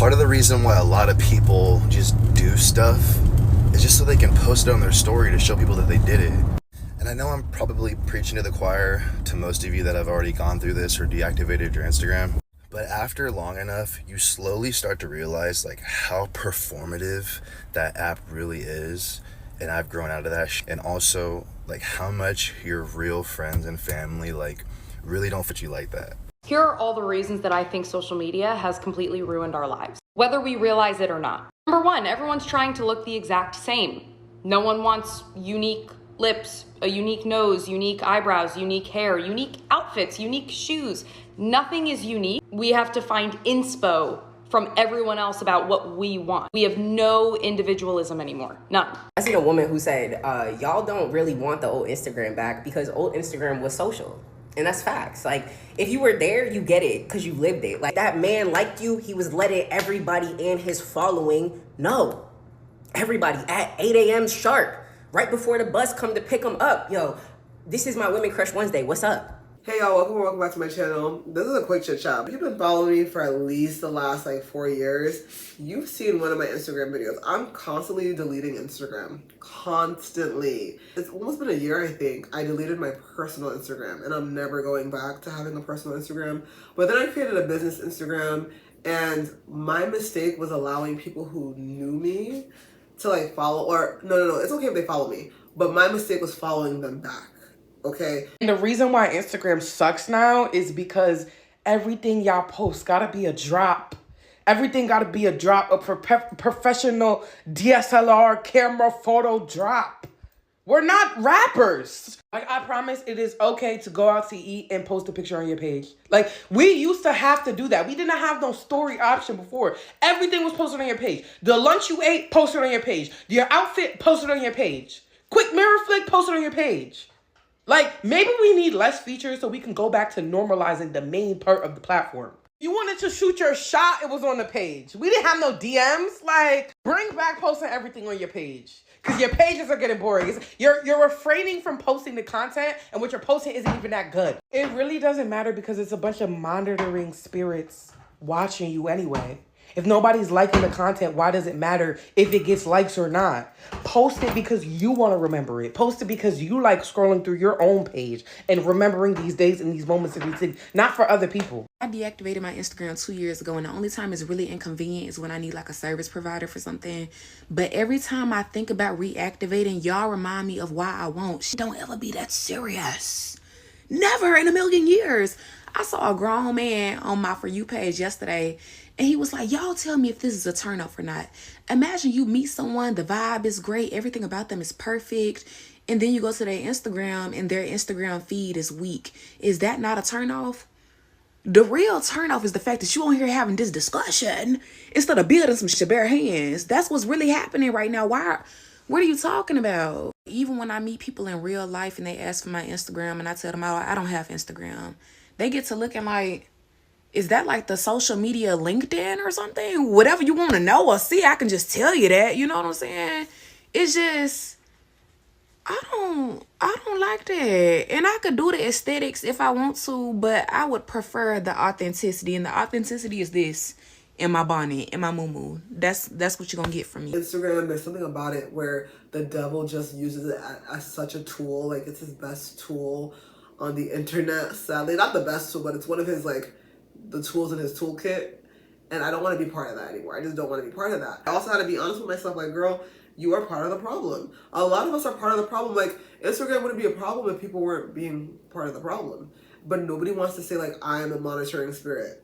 Part of the reason why a lot of people just do stuff is just so they can post it on their story to show people that they did it. And I know I'm probably preaching to the choir to most of you that have already gone through this or deactivated your Instagram. But after long enough, you slowly start to realize like how performative that app really is. And I've grown out of that. And also like how much your real friends and family like really don't fit you like that. Here are all the reasons that I think social media has completely ruined our lives, whether we realize it or not. Number one, everyone's trying to look the exact same. No one wants unique lips, a unique nose, unique eyebrows, unique hair, unique outfits, unique shoes. Nothing is unique. We have to find inspo from everyone else about what we want. We have no individualism anymore, none. I seen a woman who said, y'all don't really want the old Instagram back because old Instagram was social. And that's facts. Like, if you were there, you get it because you lived it. Like, that man liked you. He was letting everybody in his following know. Everybody at 8 a.m. sharp, right before the bus come to pick him up. Yo, this is my Women Crush Wednesday. What's up? Hey y'all, welcome back to my channel. This is a quick chit chat. If you've been following me for at least the last 4 years, you've seen one of my Instagram videos. I'm constantly deleting Instagram. Constantly. It's almost been a year, I think. I deleted my personal Instagram and I'm never going back to having a personal Instagram. But then I created a business Instagram and my mistake was allowing people who knew me to follow, or no, it's okay if they follow me, but my mistake was following them back. Okay. And the reason why Instagram sucks now is because everything y'all post gotta be a drop. Everything gotta be a drop, a professional DSLR camera photo drop. We're not rappers. Like, I promise it is okay to go out to eat and post a picture on your page. Like, we used to have to do that. We didn't have no story option before. Everything was posted on your page. The lunch you ate, posted on your page. Your outfit, posted on your page. Quick mirror flick, posted on your page. Like, maybe we need less features so we can go back to normalizing the main part of the platform. You wanted to shoot your shot, it was on the page. We didn't have no DMs. Like, bring back posting everything on your page. Because your pages are getting boring. You're refraining from posting the content, and what you're posting isn't even that good. It really doesn't matter because it's a bunch of monitoring spirits watching you anyway. If nobody's liking the content, why does it matter if it gets likes or not? Post it because you want to remember it. Post it because you like scrolling through your own page and remembering these days and these moments and these things, not for other people. I deactivated my Instagram 2 years ago, and the only time it's really inconvenient is when I need a service provider for something. But every time I think about reactivating, y'all remind me of why I won't. Don't ever be that serious. Never in a million years. I saw a grown man on my For You page yesterday, and he was like, y'all tell me if this is a turn off or not. Imagine you meet someone, the vibe is great, everything about them is perfect, and then you go to their Instagram and their Instagram feed is weak. Is that not a turn off? The real turn off is the fact that you on here having this discussion instead of building some shit bare hands. That's what's really happening right now. What are you talking about? Even when I meet people in real life and they ask for my Instagram and I tell them, oh, I don't have Instagram, they get to looking like, is that like the social media LinkedIn or something? Whatever you want to know or see, I can just tell you that. You know what I'm saying? It's just, I don't like that. And I could do the aesthetics if I want to, but I would prefer the authenticity. And the authenticity is this, in my bonnet, in my muumuu. That's what you're gonna get from me. Instagram, there's something about it where the devil just uses it as such a tool. Like, it's his best tool on the internet, sadly. Not the best tool, but it's one of his the tools in his toolkit, and I don't want to be part of that anymore. I just don't want to be part of that. I also had to be honest with myself, girl, you are part of the problem. A lot of us are part of the problem. Instagram wouldn't be a problem if people weren't being part of the problem. But nobody wants to say, I am a monitoring spirit.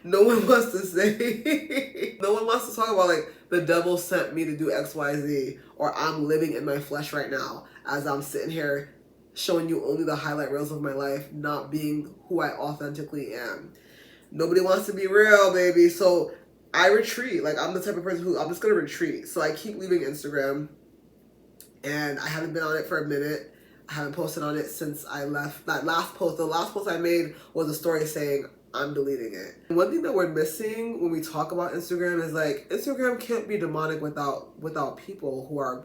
No one wants to say, no one wants to talk about, the devil sent me to do X, Y, Z, or I'm living in my flesh right now as I'm sitting here showing you only the highlight reels of my life, not being who I authentically am. Nobody wants to be real, baby. So I retreat. I'm the type of person who, I'm just going to retreat. So I keep leaving Instagram, and I haven't been on it for a minute. I haven't posted on it since I left that last post. The last post I made was a story saying, I'm deleting it. One thing that we're missing when we talk about Instagram is Instagram can't be demonic without people who are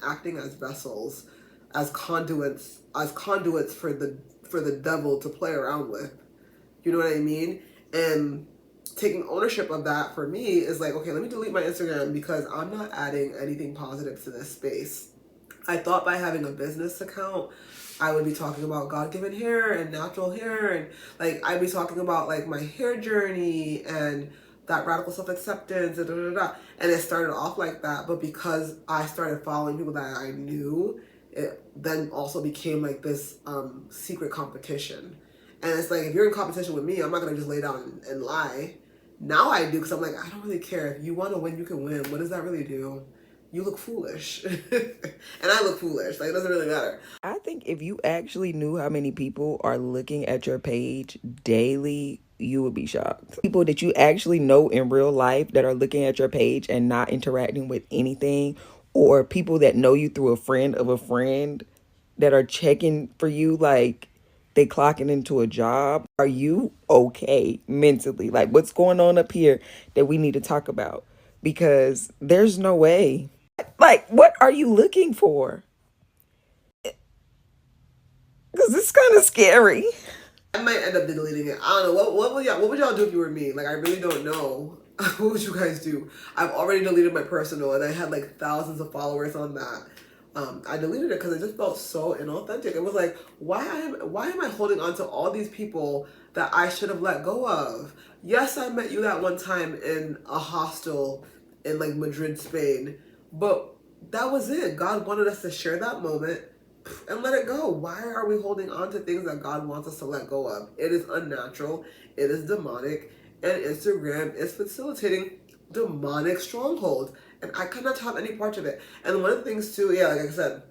acting as vessels, as conduits for the devil to play around with. You know what I mean? And taking ownership of that for me is like, okay, let me delete my Instagram because I'm not adding anything positive to this space. I thought by having a business account, I would be talking about God-given hair and natural hair, and like I'd be talking about like my hair journey and that radical self-acceptance and And it started off like that, but because I started following people that I knew, it then also became like this secret competition. And it's like, if you're in competition with me, I'm not gonna just lay down and lie. Now I do, because I'm like, I don't really care. If you want to win, you can win. What does that really do? You look foolish. And I look foolish. Like, it doesn't really matter. I think if you actually knew how many people are looking at your page daily, you would be shocked. People that you actually know in real life that are looking at your page and not interacting with anything, or people that know you through a friend of a friend that are checking for you like they clocking into a job. Are you okay mentally? Like, what's going on up here that we need to talk about? Because there's no way. Like, what are you looking for? Because it's kind of scary. I might end up deleting it. I don't know. What would y'all do if you were me? Like, I really don't know. What would you guys do? I've already deleted my personal, and I had like thousands of followers on that. I deleted it because it just felt so inauthentic. It was like, why am I holding on to all these people that I should have let go of? Yes, I met you that one time in a hostel in like Madrid, Spain, but that was it. God wanted us to share that moment and let it go. Why are we holding on to things that God wants us to let go of? It is unnatural. It is demonic. And Instagram is facilitating demonic strongholds. And I cannot have any part of it. And one of the things too, yeah, like I said,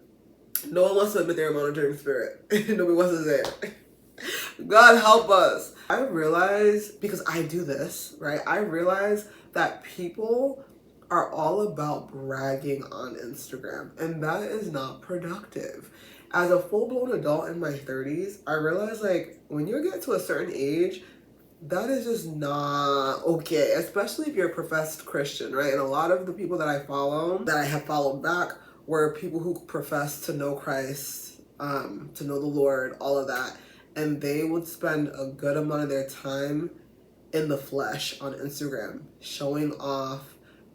no one wants to admit they're a monitoring spirit. Nobody wants to say it. God help us. I realize, because I do this, right? I realize that people are all about bragging on Instagram, and that is not productive. As a full-blown adult in my 30s, I realize like when you get to a certain age, that is just not okay, especially if you're a professed Christian, right? And a lot of the people that I follow, that I have followed back, were people who profess to know Christ, to know the Lord, all of that. And they would spend a good amount of their time in the flesh on Instagram, showing off,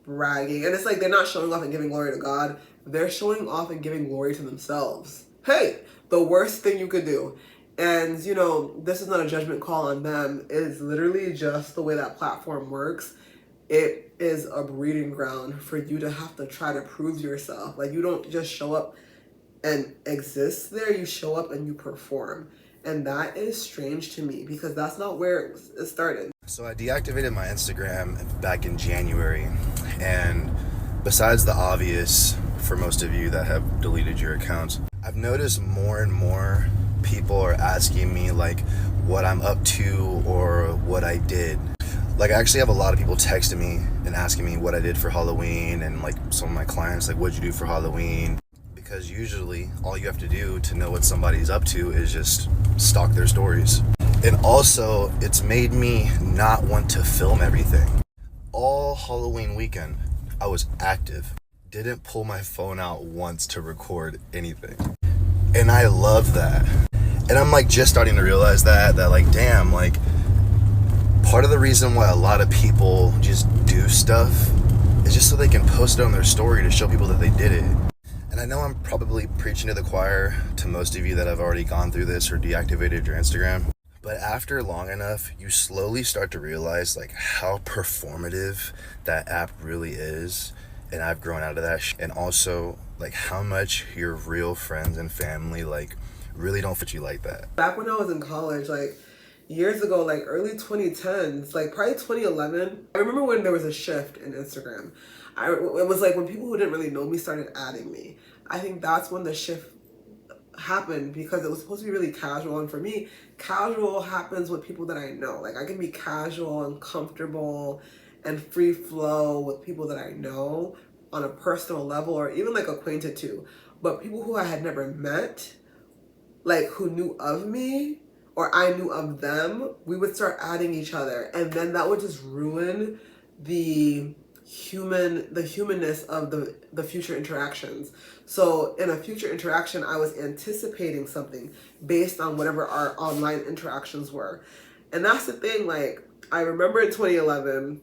bragging. And it's like they're not showing off and giving glory to God. They're showing off and giving glory to themselves. Hey, the worst thing you could do. And, you know, this is not a judgment call on them. It's literally just the way that platform works. It is a breeding ground for you to have to try to prove yourself. Like, you don't just show up and exist there. You show up and you perform. And that is strange to me because that's not where it started. So I deactivated my Instagram back in January. And besides the obvious for most of you that have deleted your accounts, I've noticed more and more people are asking me like what I'm up to or what I did. Like, I actually have a lot of people texting me and asking me what I did for Halloween, and like some of my clients like, what'd you do for Halloween? Because usually all you have to do to know what somebody's up to is just stalk their stories. And also, it's made me not want to film everything. All Halloween weekend, I was active. Didn't pull my phone out once to record anything. And I love that. And I'm like just starting to realize that like, damn, like part of the reason why a lot of people just do stuff is just so they can post it on their story to show people that they did it. And I know I'm probably preaching to the choir to most of you that have already gone through this or deactivated your Instagram. But after long enough, you slowly start to realize like how performative that app really is. And I've grown out of that. And also like how much your real friends and family like really don't fit you like that. Back when I was in college, like years ago, like early 2010s, like probably 2011, I remember when there was a shift in Instagram. It was like when people who didn't really know me started adding me. I think that's when the shift happened because it was supposed to be really casual. And for me, casual happens with people that I know. Like I can be casual and comfortable and free flow with people that I know on a personal level or even like acquainted to. But people who I had never met, like who knew of me or I knew of them, we would start adding each other. And then that would just ruin the humanness of the future interactions. So in a future interaction, I was anticipating something based on whatever our online interactions were. And that's the thing, like, I remember in 2011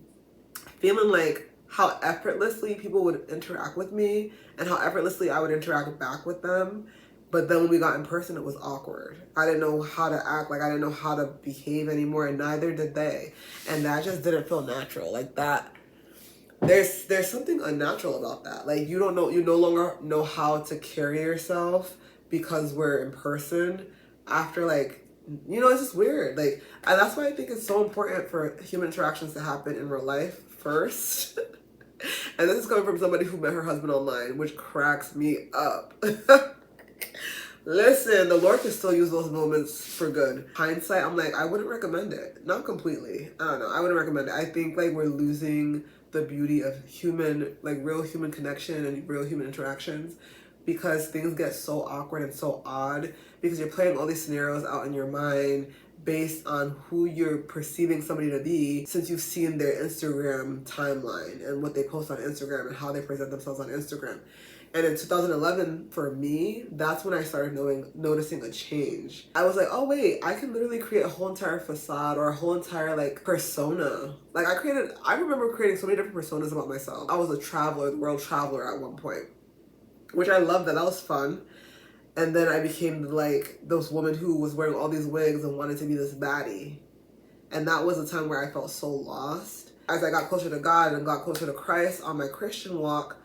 feeling like how effortlessly people would interact with me and how effortlessly I would interact back with them. But then when we got in person, it was awkward. I didn't know how to act, like I didn't know how to behave anymore, and neither did they. And that just didn't feel natural. Like that, there's something unnatural about that. Like you no longer know how to carry yourself because we're in person after like, it's just weird. Like, and that's why I think it's so important for human interactions to happen in real life first. And this is coming from somebody who met her husband online, which cracks me up. Listen, the Lord can still use those moments for good. Hindsight, I'm like, I wouldn't recommend it. Not completely. I don't know. I wouldn't recommend it. I think like we're losing the beauty of human, like real human connection and real human interactions because things get so awkward and so odd because you're playing all these scenarios out in your mind based on who you're perceiving somebody to be since you've seen their Instagram timeline and what they post on Instagram and how they present themselves on Instagram. And in 2011, for me, that's when I started noticing a change. I was like, oh wait, I can literally create a whole entire facade or a whole entire like persona. Like I remember creating so many different personas about myself. I was a traveler, the world traveler at one point, which I loved that was fun. And then I became like those woman who was wearing all these wigs and wanted to be this baddie. And that was a time where I felt so lost. As I got closer to God and got closer to Christ on my Christian walk,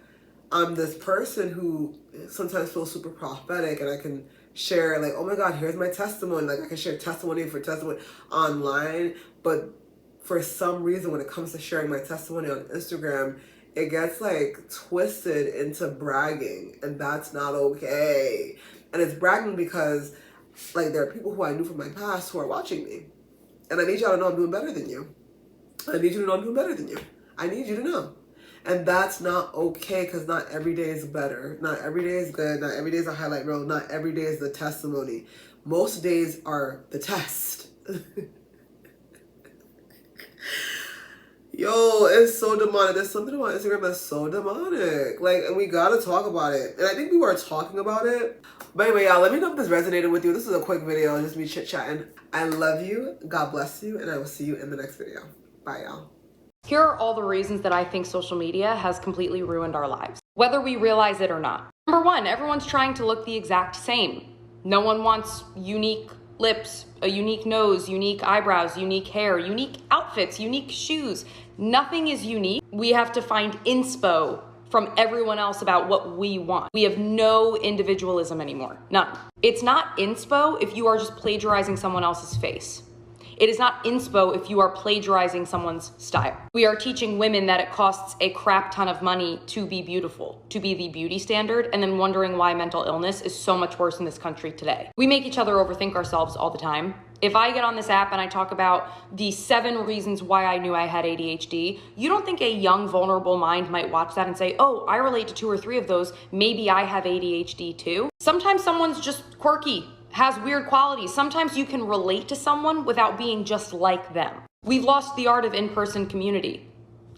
I'm this person who sometimes feels super prophetic and I can share like, oh my God, here's my testimony. Like I can share testimony for testimony online. But for some reason, when it comes to sharing my testimony on Instagram, it gets like twisted into bragging, and that's not okay. And it's bragging because like there are people who I knew from my past who are watching me. And I need y'all to know I'm doing better than you. I need you to know I'm doing better than you. I need you to know. And that's not okay because not every day is better. Not every day is good. Not every day is a highlight reel. Not every day is the testimony. Most days are the test. Yo, it's so demonic. There's something about Instagram that's so demonic. Like, and we gotta talk about it. And I think people are talking about it. But anyway, y'all, let me know if this resonated with you. This is a quick video, just me chit-chatting. I love you. God bless you. And I will see you in the next video. Bye, y'all. Here are all the reasons that I think social media has completely ruined our lives, whether we realize it or not. Number one, everyone's trying to look the exact same. No one wants unique lips, a unique nose, unique eyebrows, unique hair, unique outfits, unique shoes. Nothing is unique. We have to find inspo from everyone else about what we want. We have no individualism anymore, none. It's not inspo if you are just plagiarizing someone else's face. It is not inspo if you are plagiarizing someone's style. We are teaching women that it costs a crap ton of money to be beautiful, to be the beauty standard, and then wondering why mental illness is so much worse in this country today. We make each other overthink ourselves all the time. If I get on this app and I talk about the 7 reasons why I knew I had ADHD, you don't think a young, vulnerable mind might watch that and say, oh, I relate to 2 or 3 of those, maybe I have ADHD too? Sometimes someone's just quirky, has weird qualities. Sometimes you can relate to someone without being just like them. We've lost the art of in-person community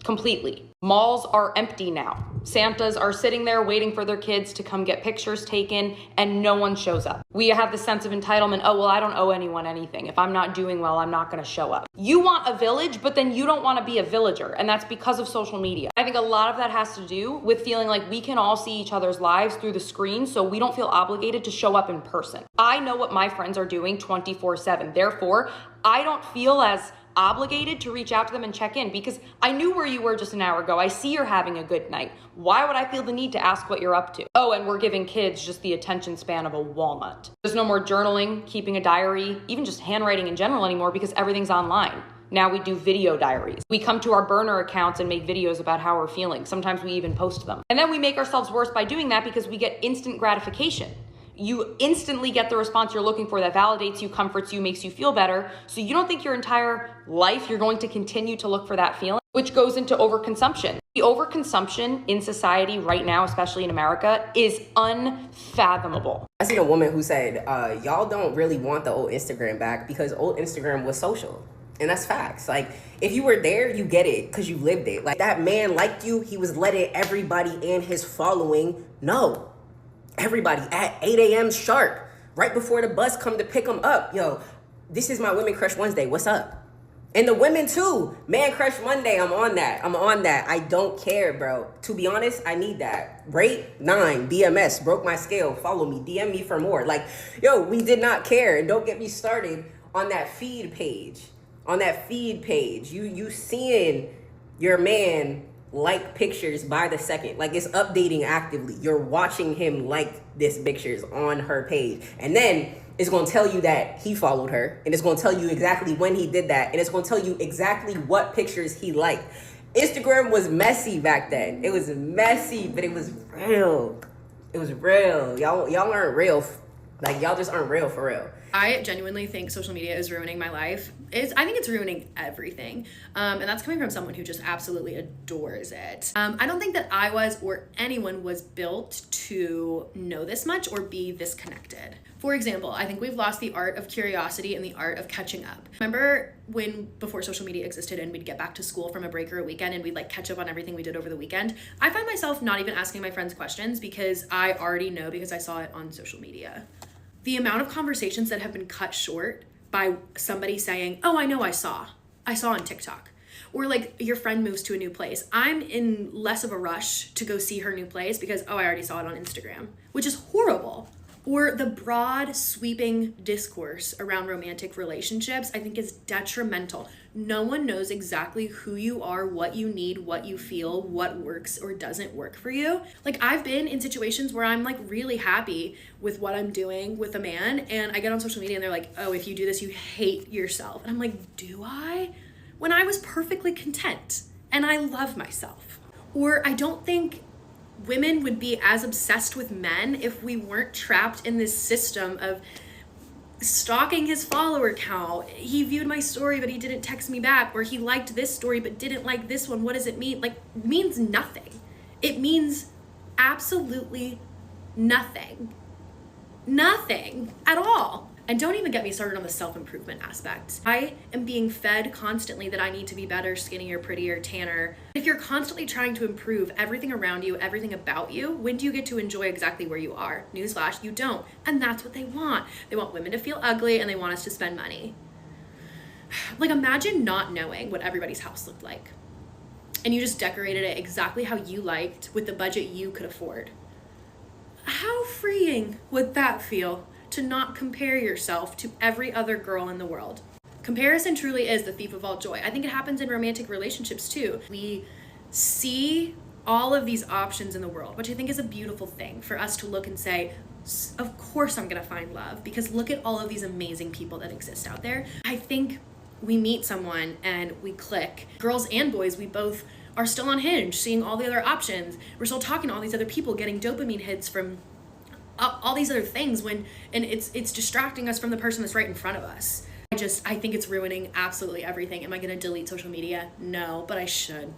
completely. Malls are empty now. Santas are sitting there waiting for their kids to come get pictures taken and no one shows up. We have the sense of entitlement. Oh, well, I don't owe anyone anything. If I'm not doing well, I'm not gonna show up. You want a village, but then you don't wanna be a villager. And that's because of social media. I think a lot of that has to do with feeling like we can all see each other's lives through the screen, so we don't feel obligated to show up in person. I know what my friends are doing 24/7. Therefore, I don't feel as obligated to reach out to them and check in because I knew where you were just an hour ago. I see you're having a good night. Why would I feel the need to ask what you're up to? Oh, and we're giving kids just the attention span of a walnut. There's no more journaling, keeping a diary, even just handwriting in general anymore because everything's online. Now we do video diaries. We come to our burner accounts and make videos about how we're feeling. Sometimes we even post them. And then we make ourselves worse by doing that because we get instant gratification. You instantly get the response you're looking for that validates you, comforts you, makes you feel better. So you don't think your entire life you're going to continue to look for that feeling, which goes into overconsumption. The overconsumption in society right now, especially in America, is unfathomable. I seen a woman who said, y'all don't really want the old Instagram back because old Instagram was social. And that's facts. Like, if you were there, you get it because you lived it. Like, that man liked you. He was letting everybody in his following know. Everybody at 8 a.m. sharp, right before the bus come to pick them up. Yo, this is my Women Crush Wednesday. What's up? And the women too. Man Crush Monday, I'm on that. I don't care, bro. To be honest, I need that. Rate 9, BMS, broke my scale. Follow me, DM me for more. Like, yo, we did not care. And don't get me started on that feed page. You seeing your man like pictures by the second. Like, it's updating actively. You're watching him like this pictures on her page. And then it's going to tell you that he followed her, and it's going to tell you exactly when he did that, and it's going to tell you exactly what pictures he liked. Instagram was messy back then. It was messy, but it was real. Y'all aren't real. Like, y'all just aren't real for real. I genuinely think social media is ruining my life. I think it's ruining everything. And that's coming from someone who just absolutely adores it. I don't think that I was, or anyone was, built to know this much or be this connected. For example, I think we've lost the art of curiosity and the art of catching up. Remember before social media existed and we'd get back to school from a break or a weekend and we'd like catch up on everything we did over the weekend? I find myself not even asking my friends questions because I already know because I saw it on social media. The amount of conversations that have been cut short by somebody saying, oh, I know I saw on TikTok. Or like your friend moves to a new place. I'm in less of a rush to go see her new place because, oh, I already saw it on Instagram, which is horrible. Or the broad sweeping discourse around romantic relationships, I think is detrimental. No one knows exactly who you are, what you need, what you feel, what works or doesn't work for you. Like, I've been in situations where I'm like really happy with what I'm doing with a man, and I get on social media and they're like, oh, if you do this, you hate yourself. And I'm like, do I? When I was perfectly content and I love myself. Or I don't think women would be as obsessed with men if we weren't trapped in this system of stalking his follower count. He viewed my story, but he didn't text me back. Or he liked this story, but didn't like this one. What does it mean? Like, it means nothing. It means absolutely nothing. Nothing at all. And don't even get me started on the self-improvement aspect. I am being fed constantly that I need to be better, skinnier, prettier, tanner. If you're constantly trying to improve everything around you, everything about you, when do you get to enjoy exactly where you are? Newsflash, you don't. And that's what they want. They want women to feel ugly and they want us to spend money. Like, imagine not knowing what everybody's house looked like. And you just decorated it exactly how you liked with the budget you could afford. How freeing would that feel? To not compare yourself to every other girl in the world. Comparison truly is the thief of all joy. I think it happens in romantic relationships too. We see all of these options in the world, which I think is a beautiful thing for us to look and say, of course I'm gonna find love, because look at all of these amazing people that exist out there. I think we meet someone and we click. Girls and boys, we both are still on Hinge, seeing all the other options. We're still talking to all these other people, getting dopamine hits from all these other things and it's distracting us from the person that's right in front of us. I think it's ruining absolutely everything. Am I going to delete social media? No, but I should.